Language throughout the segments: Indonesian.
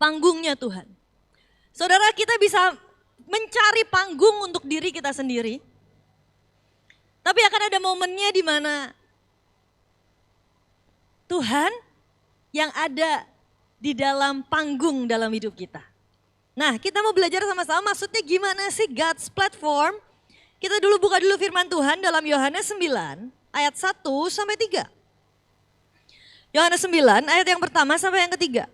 Panggungnya Tuhan. Saudara, kita bisa mencari panggung untuk diri kita sendiri. Tapi akan ada momennya di mana Tuhan yang ada di dalam panggung dalam hidup kita. Nah, kita mau belajar sama-sama maksudnya gimana sih God's platform. Kita dulu buka dulu firman Tuhan dalam Yohanes 9 ayat 1 sampai 3. Yohanes 9 ayat yang pertama sampai yang ketiga.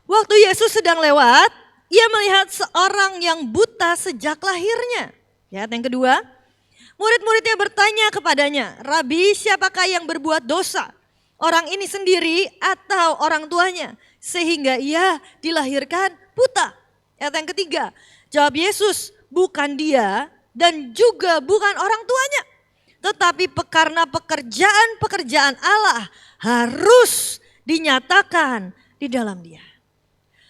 Waktu Yesus sedang lewat, ia melihat seorang yang buta sejak lahirnya. Ayat yang kedua, murid-muridnya bertanya kepadanya, Rabi, siapakah yang berbuat dosa? Orang ini sendiri atau orang tuanya? Sehingga ia dilahirkan buta. Ayat yang ketiga, jawab Yesus, bukan dia dan juga bukan orang tuanya. Tetapi karena pekerjaan-pekerjaan Allah harus dinyatakan di dalam dia.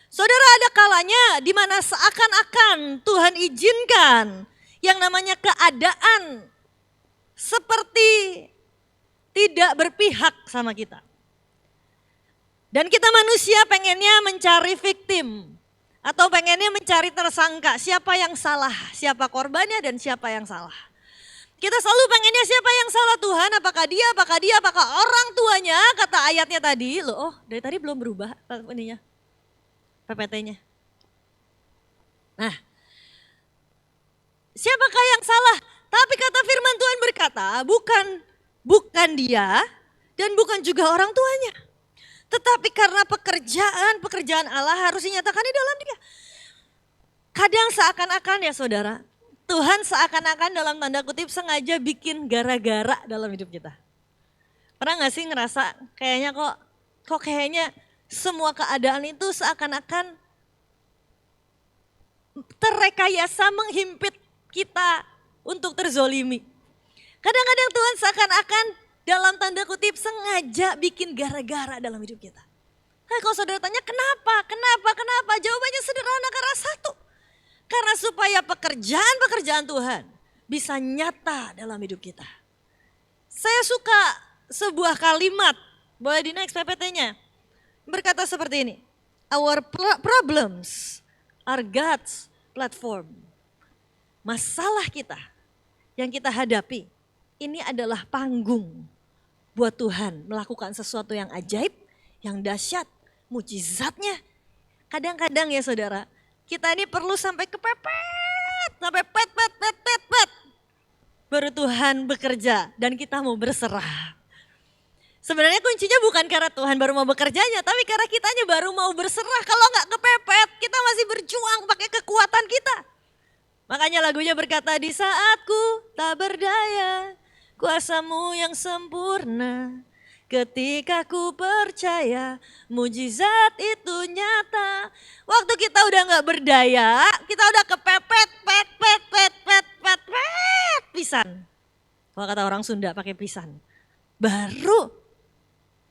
Saudara, ada kalanya di mana seakan-akan Tuhan izinkan yang namanya keadaan seperti tidak berpihak sama kita. Dan kita manusia pengennya mencari victim atau pengennya mencari tersangka, siapa yang salah, siapa korbannya dan siapa yang salah. Kita selalu pengennya siapa yang salah Tuhan, apakah orang tuanya, kata ayatnya tadi. Loh, dari tadi belum berubah ininya, PPT-nya. Nah, siapakah yang salah? Tapi kata firman Tuhan berkata, bukan dia dan bukan juga orang tuanya. Tetapi karena pekerjaan Allah harus dinyatakan di dalam dia. Kadang seakan-akan ya saudara, Tuhan seakan-akan dalam tanda kutip sengaja bikin gara-gara dalam hidup kita. Pernah gak sih ngerasa kayaknya kok kayaknya semua keadaan itu seakan-akan terrekayasa menghimpit kita untuk terzolimi. Kadang-kadang Tuhan seakan-akan dalam tanda kutip sengaja bikin gara-gara dalam hidup kita. Nah, kalau saudara tanya kenapa? Jawabannya sederhana, karena satu. Karena supaya pekerjaan Tuhan bisa nyata dalam hidup kita. Saya suka sebuah kalimat, boleh di next PPT-nya. Berkata seperti ini, our problems are God's platform. Masalah kita yang kita hadapi, ini adalah panggung buat Tuhan melakukan sesuatu yang ajaib, yang dahsyat, mujizatnya. Kadang-kadang ya saudara, kita ini perlu sampai kepepet, sampai pet. Baru Tuhan bekerja dan kita mau berserah. Sebenarnya kuncinya bukan karena Tuhan baru mau bekerjanya, tapi karena kitanya baru mau berserah. Kalau nggak kepepet, kita masih berjuang pakai kekuatan kita. Makanya lagunya berkata, di saatku tak berdaya, kuasamu yang sempurna. Ketika ku percaya mujizat itu nyata. Waktu kita udah gak berdaya, kita udah kepepet, pisan. Kalau kata orang Sunda pakai pisan. Baru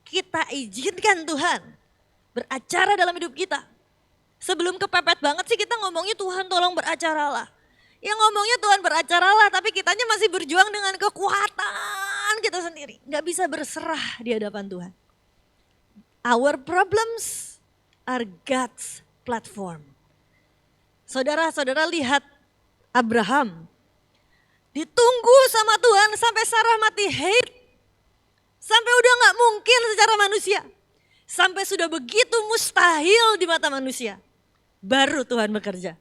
kita izinkan Tuhan beracara dalam hidup kita. Sebelum kepepet banget sih kita ngomongnya Tuhan tolong beracaralah. Yang ngomongnya Tuhan beracaralah, tapi kitanya masih berjuang dengan kekuatan kita sendiri. Gak bisa berserah di hadapan Tuhan. Our problems are God's platform. Saudara-saudara lihat Abraham. Ditunggu sama Tuhan sampai Sarah mati haid. Sampai udah gak mungkin secara manusia. Sampai sudah begitu mustahil di mata manusia. Baru Tuhan bekerja.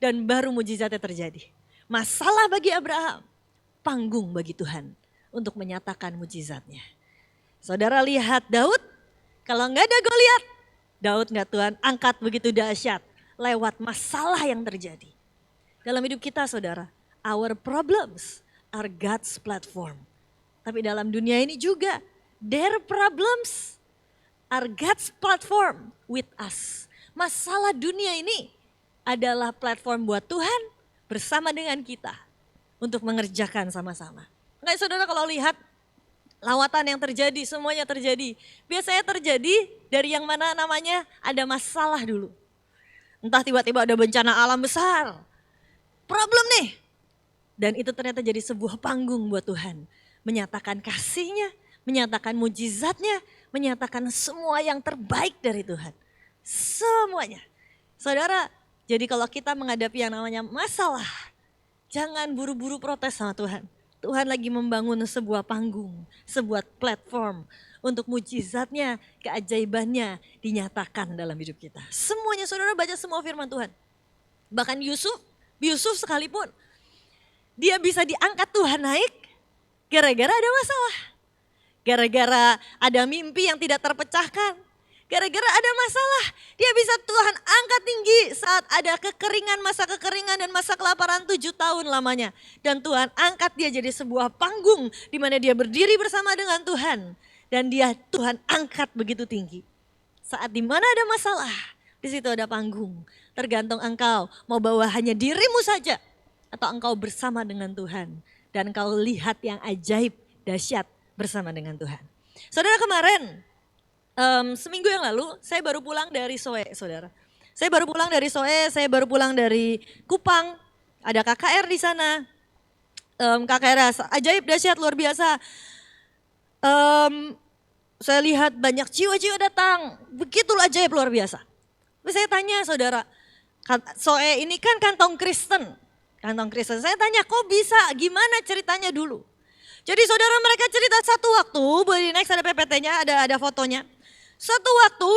Dan baru mujizatnya terjadi. Masalah bagi Abraham, panggung bagi Tuhan untuk menyatakan mujizatnya. Saudara lihat Daud, kalau nggak ada Goliat, Daud nggak Tuhan angkat begitu dahsyat lewat masalah yang terjadi. Dalam hidup kita saudara, our problems are God's platform. Tapi dalam dunia ini juga, their problems are God's platform with us. Masalah dunia ini adalah platform buat Tuhan bersama dengan kita untuk mengerjakan sama-sama. Enggak saudara, kalau lihat lawatan yang terjadi, semuanya terjadi. Biasanya terjadi dari yang mana namanya ada masalah dulu. Entah tiba-tiba ada bencana alam besar. Problem nih. Dan itu ternyata jadi sebuah panggung buat Tuhan. Menyatakan kasih-Nya, menyatakan mujizatnya, menyatakan semua yang terbaik dari Tuhan. Semuanya. Saudara, jadi kalau kita menghadapi yang namanya masalah, jangan buru-buru protes sama Tuhan. Tuhan lagi membangun sebuah panggung, sebuah platform untuk mujizatnya, keajaibannya dinyatakan dalam hidup kita. Semuanya saudara baca semua firman Tuhan. Bahkan Yusuf sekalipun, dia bisa diangkat Tuhan naik gara-gara ada masalah. Gara-gara ada mimpi yang tidak terpecahkan. Gara-gara ada masalah, dia bisa Tuhan angkat tinggi saat ada kekeringan, masa kekeringan dan masa kelaparan 7 tahun lamanya. Dan Tuhan angkat dia jadi sebuah panggung di mana dia berdiri bersama dengan Tuhan. Dan Tuhan angkat begitu tinggi. Saat di mana ada masalah, di situ ada panggung. Tergantung engkau mau bawa hanya dirimu saja atau engkau bersama dengan Tuhan. Dan engkau lihat yang ajaib, dahsyat bersama dengan Tuhan. Saudara, kemarin seminggu yang lalu saya baru pulang dari Soe, saudara. Saya baru pulang dari Soe, saya baru pulang dari Kupang. Ada KKR di sana. KKR ajaib, dahsyat, luar biasa. Saya lihat banyak jiwa-jiwa datang. Begitu ajaib, luar biasa. Tapi saya tanya saudara, Soe ini kan kantong Kristen. Kantong Kristen. Saya tanya kok bisa, gimana ceritanya dulu. Jadi saudara, mereka cerita satu waktu, boleh di next ada PPT-nya, ada fotonya. Satu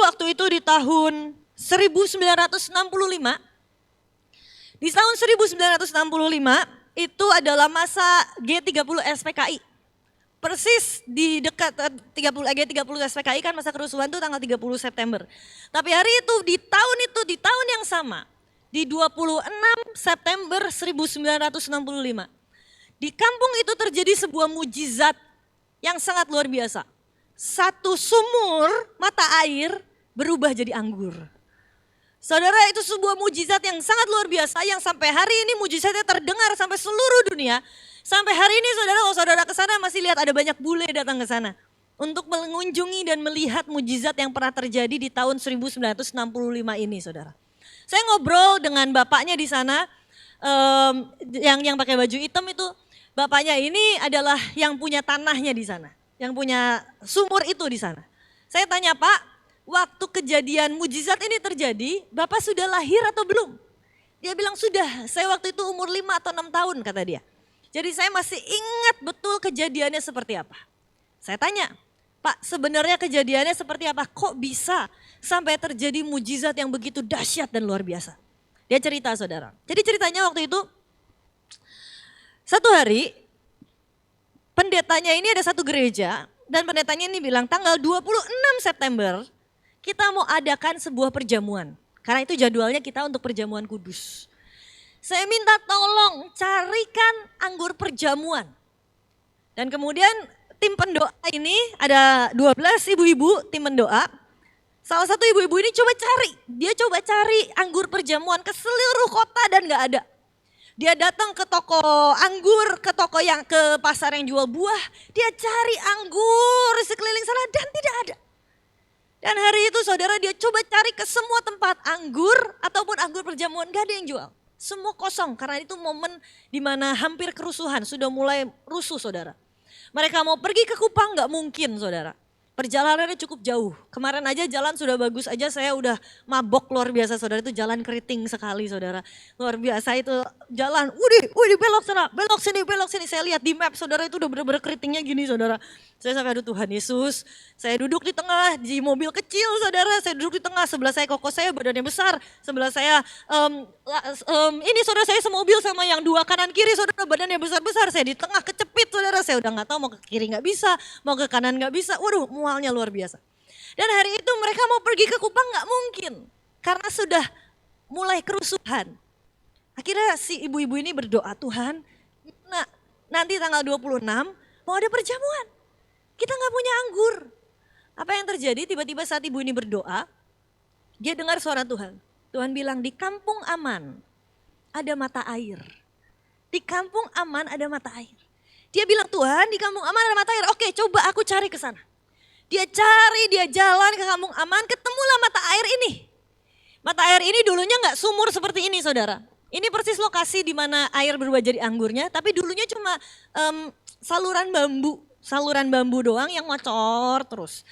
waktu itu di tahun 1965, di tahun 1965 itu adalah masa G30 SPKI. Persis di dekat G30 SPKI kan masa kerusuhan itu tanggal 30 September. Tapi hari itu, di tahun yang sama, di 26 September 1965. Di kampung itu terjadi sebuah mujizat yang sangat luar biasa. Satu sumur mata air berubah jadi anggur. Saudara, itu sebuah mujizat yang sangat luar biasa yang sampai hari ini mujizatnya terdengar sampai seluruh dunia. Sampai hari ini saudara, kalau saudara ke sana masih lihat ada banyak bule datang ke sana untuk mengunjungi dan melihat mujizat yang pernah terjadi di tahun 1965 ini, saudara. Saya ngobrol dengan bapaknya di sana, yang pakai baju hitam itu. Bapaknya ini adalah yang punya tanahnya di sana, yang punya sumur itu di sana. Saya tanya, Pak, waktu kejadian mujizat ini terjadi, Bapak sudah lahir atau belum? Dia bilang sudah, saya waktu itu umur 5 atau 6 tahun kata dia. Jadi saya masih ingat betul kejadiannya seperti apa. Saya tanya, Pak, sebenarnya kejadiannya seperti apa? Kok bisa sampai terjadi mujizat yang begitu dahsyat dan luar biasa? Dia cerita, saudara. Jadi ceritanya waktu itu, satu hari pendetanya ini ada satu gereja dan pendetanya ini bilang tanggal 26 September kita mau adakan sebuah perjamuan. Karena itu jadwalnya kita untuk perjamuan kudus. Saya minta tolong carikan anggur perjamuan. Dan kemudian tim pendoa ini ada 12 ibu-ibu tim pendoa. Salah satu ibu-ibu ini dia coba cari anggur perjamuan ke seluruh kota dan gak ada. Dia datang ke toko anggur, ke pasar yang jual buah. Dia cari anggur sekeliling sana dan tidak ada. Dan hari itu saudara, dia coba cari ke semua tempat anggur ataupun anggur perjamuan, gak ada yang jual. Semua kosong karena itu momen di mana hampir kerusuhan, sudah mulai rusuh saudara. Mereka mau pergi ke Kupang gak mungkin saudara. Perjalanannya cukup jauh. Kemarin aja jalan sudah bagus aja, saya udah mabok luar biasa saudara. Itu jalan keriting sekali saudara. Luar biasa itu jalan. Wih belok sana, belok sini. Saya lihat di map saudara itu udah bener-bener keritingnya gini saudara. Saya sampai aduh Tuhan Yesus. Saya duduk di tengah di mobil kecil saudara. Saya duduk di tengah, sebelah saya koko saya badannya besar. Sebelah saya ini saudara, saya semobil sama yang dua kanan kiri saudara, badannya besar-besar. Saya di tengah kecepit saudara. Saya udah gak tahu mau ke kiri gak bisa, mau ke kanan gak bisa. Waduh, mualnya luar biasa. Dan hari itu mereka mau pergi ke Kupang gak mungkin. Karena sudah mulai kerusuhan. Akhirnya si ibu-ibu ini berdoa, Tuhan nanti tanggal 26 mau ada perjamuan. Kita gak punya anggur. Apa yang terjadi? Tiba-tiba saat ibu ini berdoa, dia dengar suara Tuhan. Tuhan bilang di kampung aman ada mata air. Di kampung aman ada mata air. Dia bilang Tuhan di kampung aman ada mata air. Oke, coba aku cari ke sana. Dia jalan ke kampung aman, ketemulah mata air ini. Mata air ini dulunya gak sumur seperti ini saudara. Ini persis lokasi di mana air berubah jadi anggurnya, tapi dulunya cuma saluran bambu doang yang ngocor terus.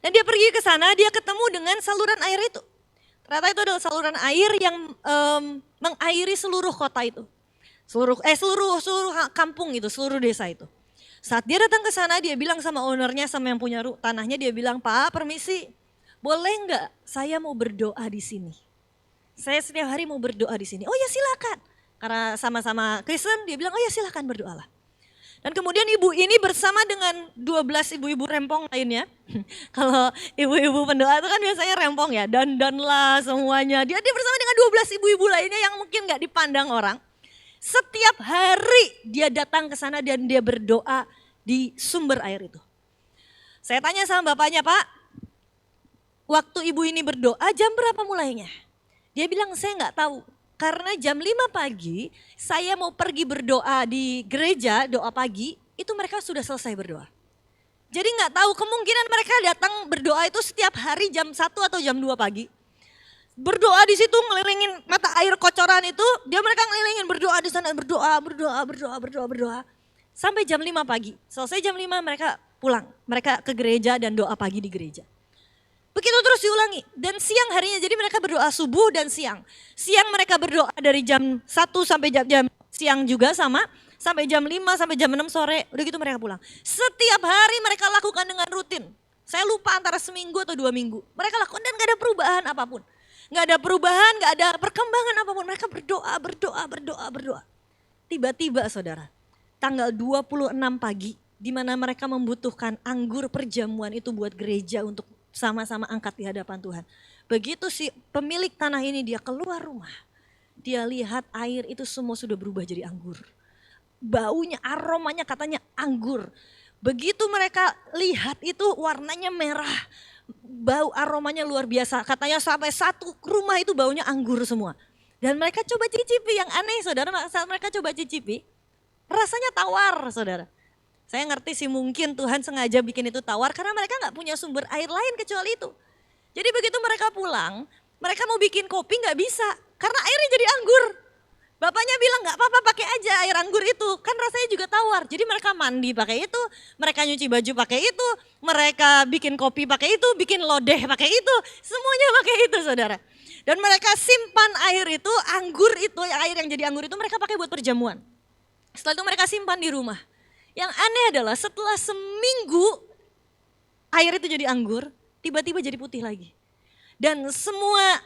Dan dia pergi ke sana, dia ketemu dengan saluran air itu. Ternyata itu adalah saluran air yang mengairi seluruh kota itu. Seluruh kampung itu, seluruh desa itu. Saat dia datang ke sana, dia bilang sama ownernya, sama yang punya tanahnya, dia bilang, "Pak, permisi, boleh nggak saya mau berdoa di sini? Saya setiap hari mau berdoa di sini." "Oh ya silakan." Karena sama-sama Kristen, dia bilang, "Oh ya silakan berdoalah." Dan kemudian ibu ini bersama dengan 12 ibu-ibu rempong lainnya. Kalau ibu-ibu pendoa itu kan biasanya rempong ya, dandan lah semuanya. Dia bersama dengan 12 ibu-ibu lainnya yang mungkin gak dipandang orang. Setiap hari dia datang ke sana dan dia berdoa di sumber air itu. Saya tanya sama bapaknya, "Pak, waktu ibu ini berdoa jam berapa mulainya?" Dia bilang, "Saya gak tahu. Karena jam 5 pagi saya mau pergi berdoa di gereja, doa pagi, itu mereka sudah selesai berdoa." Jadi gak tahu, kemungkinan mereka datang berdoa itu setiap hari jam 1 atau jam 2 pagi. Berdoa di situ ngelilingin mata air kocoran itu, mereka ngelilingin berdoa di sana, berdoa. Sampai jam 5 pagi, selesai jam 5 mereka pulang, mereka ke gereja dan doa pagi di gereja. Begitu terus diulangi, dan siang harinya, jadi mereka berdoa subuh dan siang. Siang mereka berdoa dari jam 1 sampai jam siang juga sama, sampai jam 5 sampai jam 6 sore, udah gitu mereka pulang. Setiap hari mereka lakukan dengan rutin. Saya lupa antara seminggu atau 2 minggu. Mereka lakukan dan gak ada perubahan apapun. Gak ada perubahan, gak ada perkembangan apapun. Mereka berdoa. Tiba-tiba saudara, tanggal 26 pagi, di mana mereka membutuhkan anggur perjamuan itu buat gereja untuk sama-sama angkat di hadapan Tuhan. Begitu si pemilik tanah ini dia keluar rumah, dia lihat air itu semua sudah berubah jadi anggur. Baunya, aromanya katanya anggur. Begitu mereka lihat itu warnanya merah, bau aromanya luar biasa. Katanya sampai satu rumah itu baunya anggur semua. Dan mereka coba cicipi, yang aneh saudara, saat mereka coba cicipi, rasanya tawar saudara. Saya ngerti sih mungkin Tuhan sengaja bikin itu tawar karena mereka gak punya sumber air lain kecuali itu. Jadi begitu mereka pulang, mereka mau bikin kopi gak bisa karena airnya jadi anggur. Bapaknya bilang gak apa-apa pakai aja air anggur itu, kan rasanya juga tawar. Jadi mereka mandi pakai itu, mereka nyuci baju pakai itu, mereka bikin kopi pakai itu, bikin lodeh pakai itu, semuanya pakai itu saudara. Dan mereka simpan air itu, anggur itu, air yang jadi anggur itu mereka pakai buat perjamuan. Setelah itu mereka simpan di rumah. Yang aneh adalah setelah seminggu air itu jadi anggur, tiba-tiba jadi putih lagi. Dan semua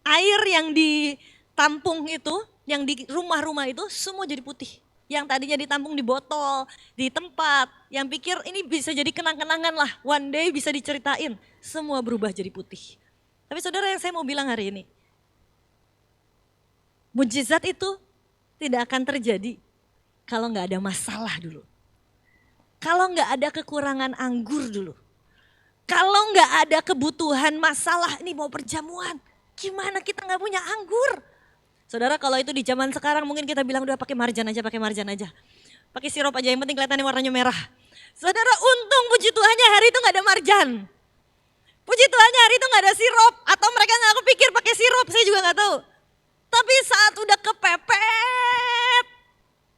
air yang ditampung itu, yang di rumah-rumah itu semua jadi putih. Yang tadinya ditampung di botol, di tempat, yang pikir ini bisa jadi kenang-kenangan lah, one day bisa diceritain, semua berubah jadi putih. Tapi saudara, yang saya mau bilang hari ini, mujizat itu tidak akan terjadi kalau gak ada masalah dulu. Kalau nggak ada kekurangan anggur dulu. Kalau nggak ada kebutuhan masalah, ini mau perjamuan. Gimana kita nggak punya anggur? Saudara, kalau itu di zaman sekarang mungkin kita bilang udah pakai marjan aja. Pakai sirup aja, yang penting kelihatannya warnanya merah. Saudara, untung puji Tuhannya hari itu nggak ada marjan. Puji Tuhannya hari itu nggak ada sirup. Atau mereka nggak kepikir pakai sirup, saya juga nggak tahu. Tapi saat udah kepepet,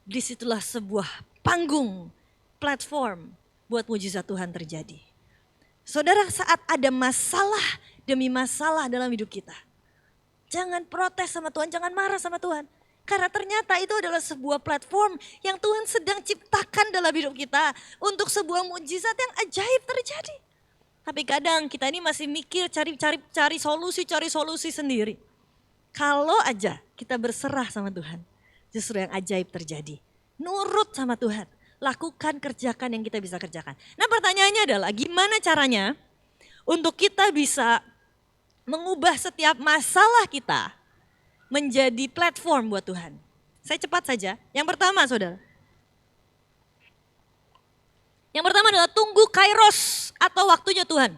disitulah sebuah panggung, platform buat mujizat Tuhan terjadi. Saudara, saat ada masalah demi masalah dalam hidup kita, jangan protes sama Tuhan, jangan marah sama Tuhan. Karena ternyata itu adalah sebuah platform yang Tuhan sedang ciptakan dalam hidup kita untuk sebuah mujizat yang ajaib terjadi. Tapi kadang kita ini masih mikir cari solusi sendiri. Kalau aja kita berserah sama Tuhan, justru yang ajaib terjadi. Nurut sama Tuhan. Lakukan, kerjakan yang kita bisa kerjakan. Nah, pertanyaannya adalah gimana caranya untuk kita bisa mengubah setiap masalah kita menjadi platform buat Tuhan. Saya cepat saja. Yang pertama saudara. Yang pertama adalah tunggu kairos atau waktunya Tuhan.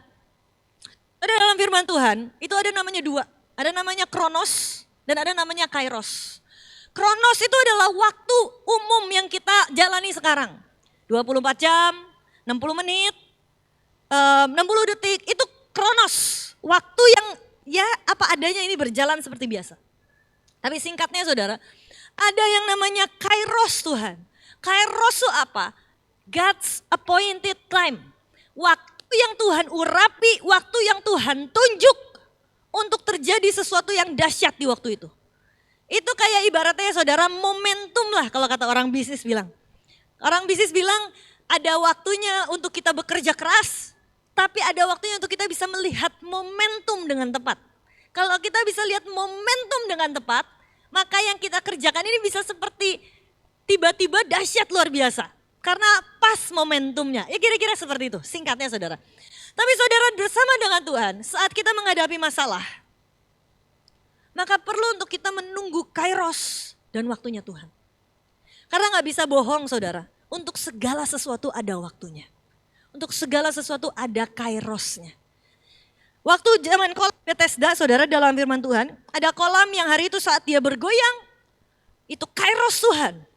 Ada dalam firman Tuhan, itu ada namanya dua. Ada namanya kronos dan ada namanya kairos. Kronos itu adalah waktu umum yang kita jalani sekarang. 24 jam, 60 menit, 60 detik, itu kronos. Waktu yang ya apa adanya ini berjalan seperti biasa. Tapi singkatnya saudara, ada yang namanya kairos Tuhan. Kairos itu apa? God's appointed time. Waktu yang Tuhan urapi, waktu yang Tuhan tunjuk untuk terjadi sesuatu yang dahsyat di waktu itu. Itu kayak ibaratnya saudara momentum lah kalau kata orang bisnis bilang. Orang bisnis bilang ada waktunya untuk kita bekerja keras, tapi ada waktunya untuk kita bisa melihat momentum dengan tepat. Kalau kita bisa lihat momentum dengan tepat, maka yang kita kerjakan ini bisa seperti tiba-tiba dahsyat luar biasa. Karena pas momentumnya, ya kira-kira seperti itu singkatnya saudara. Tapi saudara bersama dengan Tuhan saat kita menghadapi masalah, maka perlu untuk kita menunggu kairos dan waktunya Tuhan. Karena gak bisa bohong saudara, untuk segala sesuatu ada waktunya. Untuk segala sesuatu ada kairosnya. Waktu zaman kolam Bethesda saudara dalam firman Tuhan, ada kolam yang hari itu saat dia bergoyang, itu kairos Tuhan.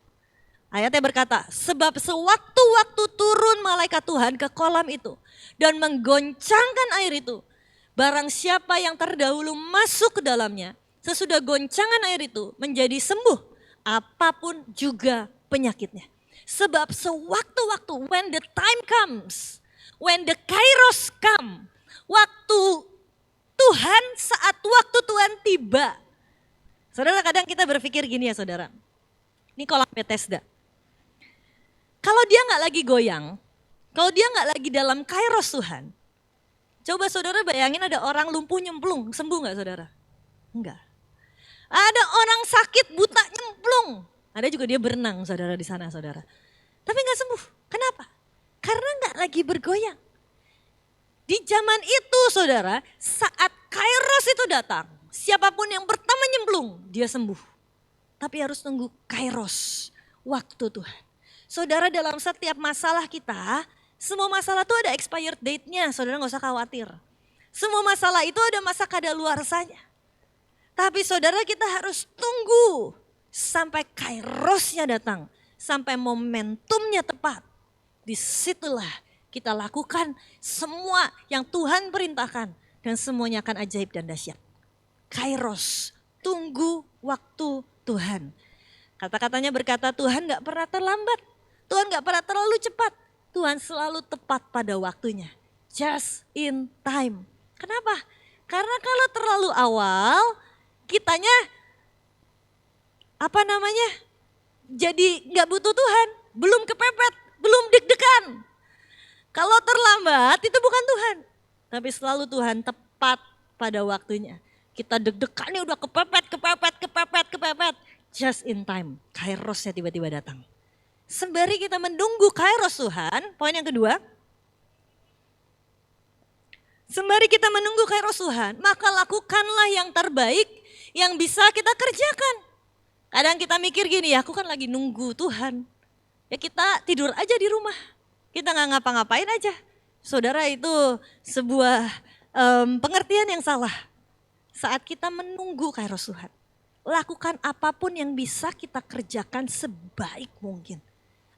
Ayatnya berkata, sebab sewaktu-waktu turun malaikat Tuhan ke kolam itu dan menggoncangkan air itu. Barang siapa yang terdahulu masuk ke dalamnya, sesudah goncangan air itu menjadi sembuh, apapun juga penyakitnya. Sebab sewaktu-waktu, when the time comes, when the kairos come, waktu Tuhan, saat waktu Tuhan tiba. Saudara kadang kita berpikir gini ya saudara, ini kolam Bethesda. Kalau dia gak lagi goyang, kalau dia gak lagi dalam kairos Tuhan, coba saudara bayangin ada orang lumpuh nyemplung, sembuh gak saudara? Enggak. Ada orang sakit buta nyemplung, ada juga dia berenang saudara di sana saudara. Tapi gak sembuh, kenapa? Karena gak lagi bergoyang. Di zaman itu saudara, saat kairos itu datang, siapapun yang pertama nyemplung, dia sembuh. Tapi harus tunggu kairos, waktu Tuhan. Saudara dalam setiap masalah kita, semua masalah itu ada expired date-nya, saudara gak usah khawatir. Semua masalah itu ada masa kadaluarsanya. Tapi saudara kita harus tunggu sampai kairosnya datang, sampai momentumnya tepat. Disitulah kita lakukan semua yang Tuhan perintahkan dan semuanya akan ajaib dan dahsyat. Kairos, tunggu waktu Tuhan. Kata-katanya berkata Tuhan gak pernah terlambat. Tuhan gak pernah terlalu cepat. Tuhan selalu tepat pada waktunya. Just in time. Kenapa? Karena kalau terlalu awal, kitanya jadi gak butuh Tuhan. Belum kepepet, belum deg-degan. Kalau terlambat itu bukan Tuhan. Tapi selalu Tuhan tepat pada waktunya. Kita deg-degannya udah kepepet. Just in time. Kairosnya tiba-tiba datang. Sembari kita menunggu kairos Tuhan, poin yang kedua. Sembari kita menunggu kairos Tuhan, maka lakukanlah yang terbaik yang bisa kita kerjakan. Kadang kita mikir gini, ya aku kan lagi nunggu Tuhan. Ya kita tidur aja di rumah, kita gak ngapa-ngapain aja. Saudara itu sebuah pengertian yang salah. Saat kita menunggu kairos Tuhan, lakukan apapun yang bisa kita kerjakan sebaik mungkin.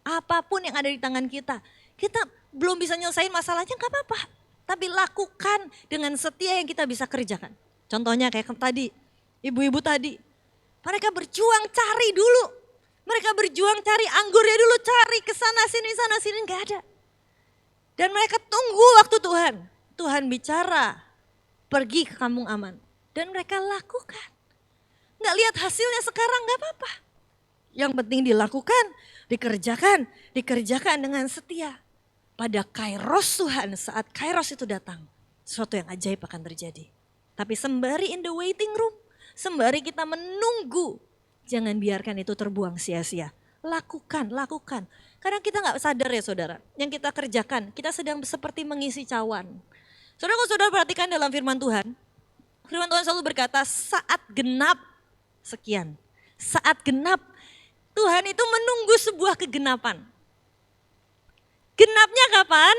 Apapun yang ada di tangan kita. Kita belum bisa nyelesain masalahnya gak apa-apa. Tapi lakukan dengan setia yang kita bisa kerjakan. Contohnya kayak tadi, ibu-ibu tadi. Mereka berjuang cari dulu. Mereka berjuang cari anggurnya dulu, cari ke sana sini gak ada. Dan mereka tunggu waktu Tuhan. Tuhan bicara, pergi ke kampung aman. Dan mereka lakukan. Gak lihat hasilnya sekarang gak apa-apa. Yang penting dilakukan, dikerjakan dengan setia. Pada kairos Tuhan, saat kairos itu datang, sesuatu yang ajaib akan terjadi. Tapi sembari in the waiting room, sembari kita menunggu, jangan biarkan itu terbuang sia-sia. Lakukan. Kadang kita gak sadar ya saudara, yang kita kerjakan, kita sedang seperti mengisi cawan. Saudara, kalau saudara perhatikan dalam firman Tuhan selalu berkata saat genap sekian. Saat genap, Tuhan itu menunggu sebuah kegenapan. Genapnya kapan?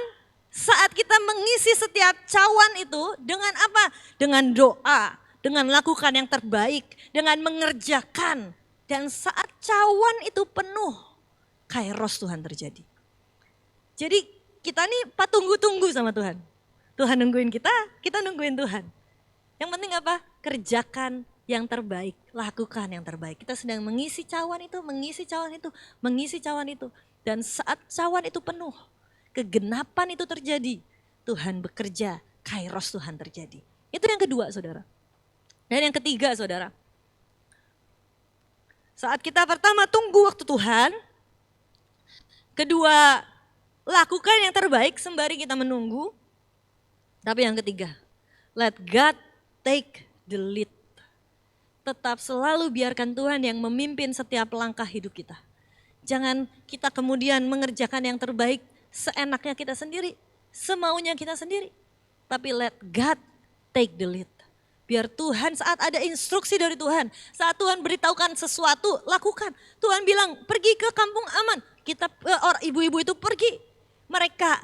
Saat kita mengisi setiap cawan itu dengan apa? Dengan doa, dengan lakukan yang terbaik, dengan mengerjakan. Dan saat cawan itu penuh, kairos Tuhan terjadi. Jadi kita nih tunggu sama Tuhan. Tuhan nungguin kita nungguin Tuhan. Yang penting apa? Kerjakan yang terbaik, lakukan yang terbaik. Kita sedang mengisi cawan itu. Dan saat cawan itu penuh, kegenapan itu terjadi, Tuhan bekerja, kairos Tuhan terjadi. Itu yang kedua saudara. Dan yang ketiga saudara, saat kita pertama tunggu waktu Tuhan, kedua lakukan yang terbaik sembari kita menunggu, tapi yang ketiga, let God take the lead. Tetap selalu biarkan Tuhan yang memimpin setiap langkah hidup kita. Jangan kita kemudian mengerjakan yang terbaik seenaknya kita sendiri, semaunya kita sendiri. Tapi let God take the lead. Biar Tuhan saat ada instruksi dari Tuhan, saat Tuhan beritahukan sesuatu, lakukan. Tuhan bilang pergi ke kampung aman. Kita ibu-ibu itu pergi. Mereka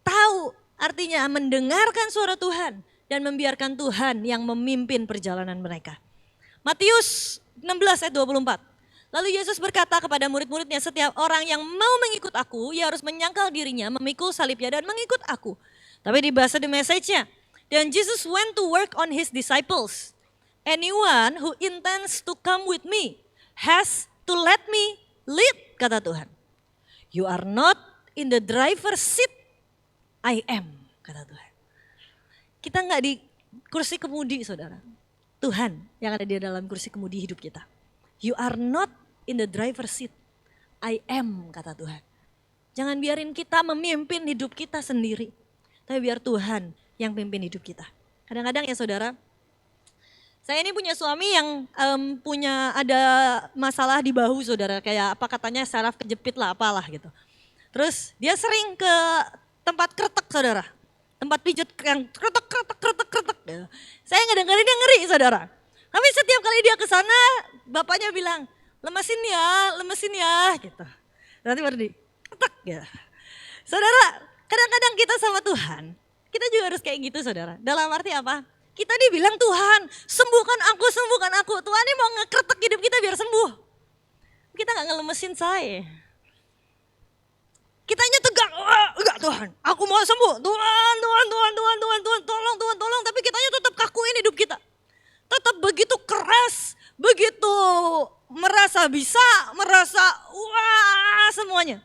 tahu artinya mendengarkan suara Tuhan dan membiarkan Tuhan yang memimpin perjalanan mereka. Matius 16 ayat 24. Lalu Yesus berkata kepada murid-muridnya, setiap orang yang mau mengikut aku, ia harus menyangkal dirinya, memikul salibnya dan mengikut aku. Tapi di bahasa The Message-nya, then Jesus went to work on his disciples. Anyone who intends to come with me has to let me lead, kata Tuhan. You are not in the driver's seat, I am, kata Tuhan. Kita nggak di kursi kemudi saudara. Tuhan yang ada di dalam kursi kemudi hidup kita. You are not in the driver's seat, I am, kata Tuhan. Jangan biarin kita memimpin hidup kita sendiri. Tapi biar Tuhan yang pimpin hidup kita. Kadang-kadang ya saudara, saya ini punya suami yang punya ada masalah di bahu saudara. Kayak apa katanya saraf kejepit lah apalah gitu. Terus dia sering ke tempat kretek saudara. Tempat pijat yang kretek. Saya ngedengerin dia ngeri saudara. Tapi setiap kali dia ke sana bapaknya bilang lemesin ya gitu. Nanti baru di kretek ya. Saudara kadang-kadang kita sama Tuhan kita juga harus kayak gitu saudara. Dalam arti apa? Kita dibilang Tuhan sembuhkan aku. Tuhan ini mau ngekretek hidup kita biar sembuh. Kita gak ngelemesin saya. Kitanya tegang, enggak Tuhan, aku mau sembuh, Tuhan, tolong, tapi kitanya tetap kakuin hidup kita. Tetap begitu keras, begitu merasa bisa, merasa wah semuanya.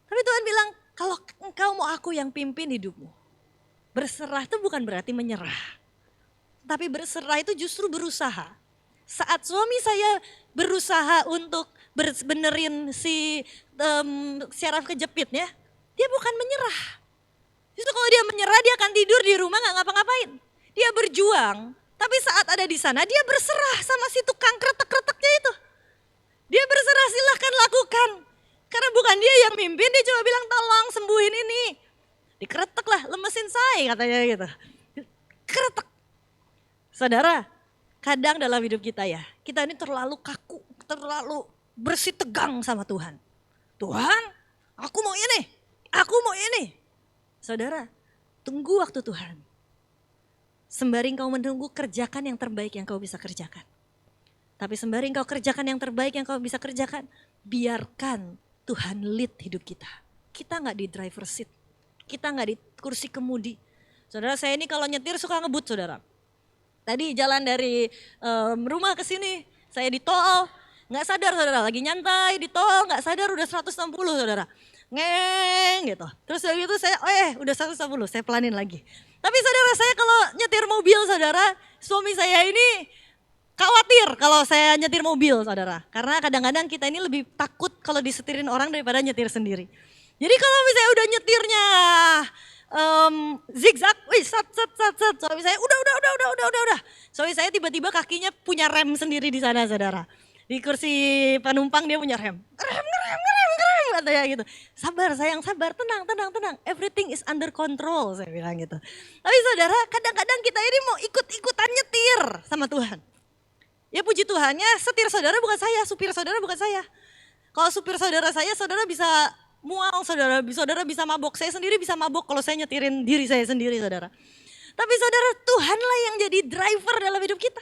Tapi Tuhan bilang, kalau engkau mau aku yang pimpin hidupmu, berserah itu bukan berarti menyerah. Tapi berserah itu justru berusaha. Saat suami saya berusaha untuk benerin si syaraf kejepitnya, dia bukan menyerah. Justru kalau dia menyerah dia akan tidur di rumah gak ngapa-ngapain. Dia berjuang, tapi saat ada di sana dia berserah sama si tukang kretek-kreteknya itu. Dia berserah silahkan lakukan. Karena bukan dia yang mimpin, dia cuma bilang tolong sembuhin ini. Dikretek lah, lemesin saya katanya gitu. Kretek. Saudara, kadang dalam hidup kita ya, kita ini terlalu kaku, terlalu bersih tegang sama Tuhan. Tuhan, aku mau ini. Saudara, tunggu waktu Tuhan. Sembari engkau menunggu, kerjakan yang terbaik yang kau bisa kerjakan. Tapi sembari engkau kerjakan yang terbaik yang kau bisa kerjakan, biarkan Tuhan lead hidup kita. Kita gak di driver seat, kita gak di kursi kemudi. Saudara, saya ini kalau nyetir suka ngebut saudara. Tadi jalan dari rumah ke sini, saya di tol, nggak sadar saudara, lagi nyantai di tol, nggak sadar udah 160 saudara, ngeng gitu. Terus dari itu saya, udah 160, saya pelanin lagi. Tapi saudara saya kalau nyetir mobil saudara, suami saya ini khawatir kalau saya nyetir mobil saudara. Karena kadang-kadang kita ini lebih takut kalau disetirin orang daripada nyetir sendiri. Jadi kalau misalnya udah nyetirnya zigzag, sat. Suami saya udah. Suami saya tiba-tiba kakinya punya rem sendiri di sana saudara. Di kursi penumpang dia punya rem. Rem, katanya gitu. Sabar sayang, sabar, tenang. Everything is under control, saya bilang gitu. Tapi saudara, kadang-kadang kita ini mau ikut-ikutan nyetir sama Tuhan. Ya puji Tuhannya, setir saudara bukan saya, supir saudara bukan saya. Kalau supir saudara saya, saudara bisa mual, saudara bisa mabok. Saya sendiri bisa mabok kalau saya nyetirin diri saya sendiri saudara. Tapi saudara, Tuhanlah yang jadi driver dalam hidup kita.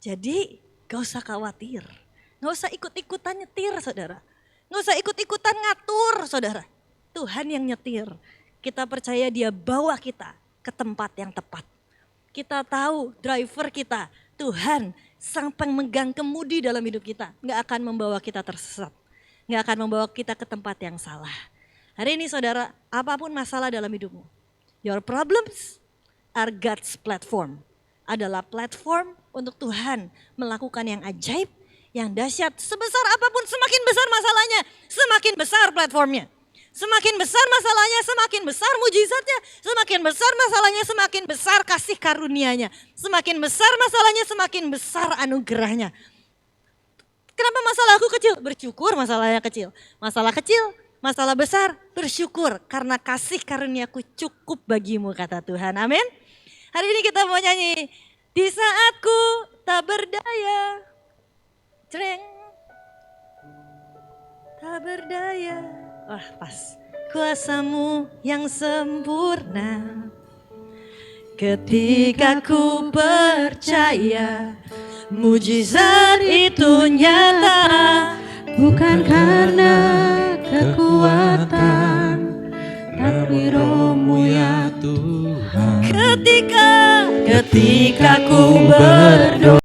Jadi gak usah khawatir, gak usah ikut-ikutan nyetir saudara. Gak usah ikut-ikutan ngatur saudara. Tuhan yang nyetir, kita percaya dia bawa kita ke tempat yang tepat. Kita tahu driver kita, Tuhan sang pemegang kemudi dalam hidup kita. Gak akan membawa kita tersesat, gak akan membawa kita ke tempat yang salah. Hari ini saudara, apapun masalah dalam hidupmu, your problems are God's platform. adalah platform untuk Tuhan melakukan yang ajaib, yang dahsyat. Sebesar apapun, semakin besar masalahnya, semakin besar platformnya. Semakin besar masalahnya, semakin besar mujizatnya. Semakin besar masalahnya, semakin besar kasih karunia-Nya. Semakin besar masalahnya, semakin besar anugerahnya. Kenapa masalahku kecil? Bersyukur masalahnya kecil. Masalah kecil, masalah besar, bersyukur. Karena kasih karuniaku cukup bagimu, kata Tuhan. Amin. Hari ini kita mau nyanyi. Di saatku tak berdaya. Cereng. Tak berdaya. Wah pas. Kuasamu yang sempurna. Ketika ku percaya mujizat itu nyata. Bukan karena kekuatan, tapi Roh-Mu ya Tuhan. Ketika ku